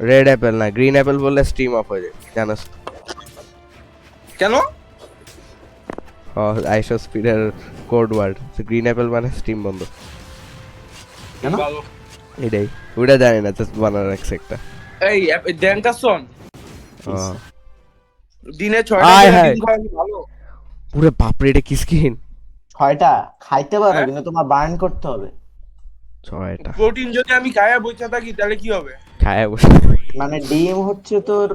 Red Apple না, green Apple বললে stream of হয়ে যায়, জানোস? কেন? আইসো স্পিডের কোড ওয়ার্ড, গ্রিন অ্যাপেল মানে স্ট্রিম বন্ধ। কেন? এটাই, ওটা জানি না, জাস্ট বানানো রাখছে একটা। এই ড্যাঙ্কাসন ও, দিনে 6টা আয় করে হায়। ডিম খাওয়া কি ভালো? পুরো বাপরে, এটা কি স্কিন? 6টা খাইতে পারো হ্যাঁ? কিন্তু তোমার বার্ন করতে হবে। 6টা প্রোটিন যদি আমি খায়া বইচা থাকি তাহলে কি হবে? খায় বসে। মানে ডিম হচ্ছে তোর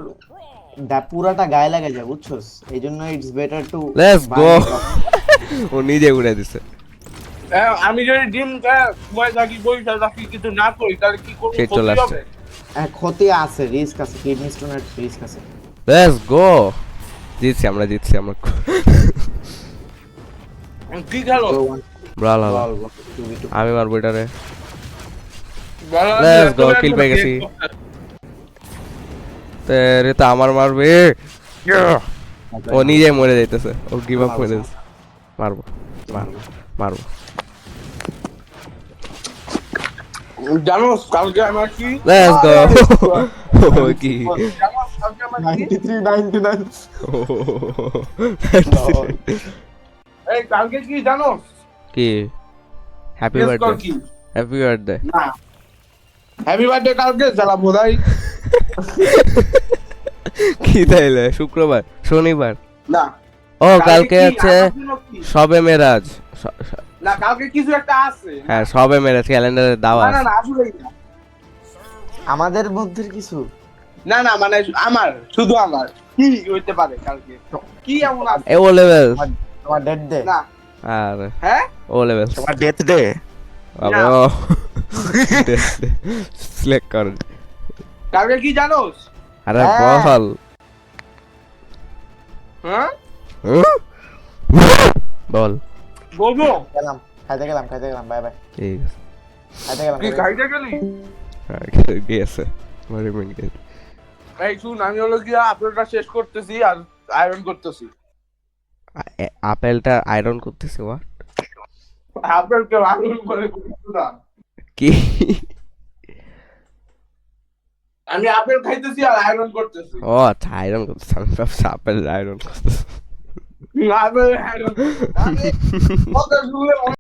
পুরাটা গায়ে লাগে যায়, বুঝছস? এই জন্য it's better to let's go. ও নিজে উড়ে দিছে। আমি যদি ডিম খায়া ঘুমায় থাকি বইচা থাকি কিছু না করি তাহলে কি করবো? সে চলে ক্ষতি আসছে। হবে? ক্ষতি আছে, রিস্ক আছে, কিডনি স্টোনের রিস্ক আছে। Let's go. জিতছি আমরা, জিতছি আমরা। কি খেলো? ব্রাল হলো। বল, বল, 2v2 আমি মারবো এটারে। বলো, Let's go, তুমি kill একদম পেয়ে গেছি। ঠিক কথা। তেরে তো আমার মারবে। ও নিজে মরে যাইতেছে, ও গিভ আপ করে দিয়েছে। মারবো, মারবো, মারবো। জানো কালকে আমার কি? Let's go. ও কি? জানো কালকে আমার কি? 93 99 এই কালকে কি জানো? কি? হ্যাপি Guess কর বার্থডে। কি? Happy birthday. না। হ্যাপি বার্থডে কালকে জ্বালা বোধাই। কি তাইলে? শুক্রবার, শনিবার। না। ও কালকে কি? আছে আমার জন্য কি? সবে মেরাজ। না কালকে কিছু একটা আছে। হ্যাঁ, সবে মেরাজ ক্যালেন্ডারে না দাওয়া না আছে। না আসলেই না। আমাদের মধ্যে কিছু না না মানে আমার শুধু আমার কি হইতে পারে কালকে? কি এমন আছে? এ ও লেভেল। তোমার ডেট ডে, না। আর হ্যাঁ? ও লেভেল। তোমার ডেথ ডে। বাবা সিলেক্ট কর। কালকে কি জানোস? আরে হ্যাঁ। বল। হ্যাঁ? বল। বলবো? গেলাম, খাইতে গেলাম, বাই বাই। ঠিক আছে। খাইতে গেলাম। কি খাইতে গেলি? গেছে ভেরি মিনিট। এই শুন আমি হলো কি আপলোডটা শেষ করতেছি আর আয়রন করতেছি। আপেলটা আয়রন করতেছে ওয়া আপলোডকে আয়রন করে দিচ্ছি না। কি? আমি আপেল খাইতেছি আর আয়রন করতেছি। ও আচ্ছা, আয়রন করতেছে, আমি ভাবছি আপেল আয়রন করতেছে। Apple iron. আমি কথা শুনলে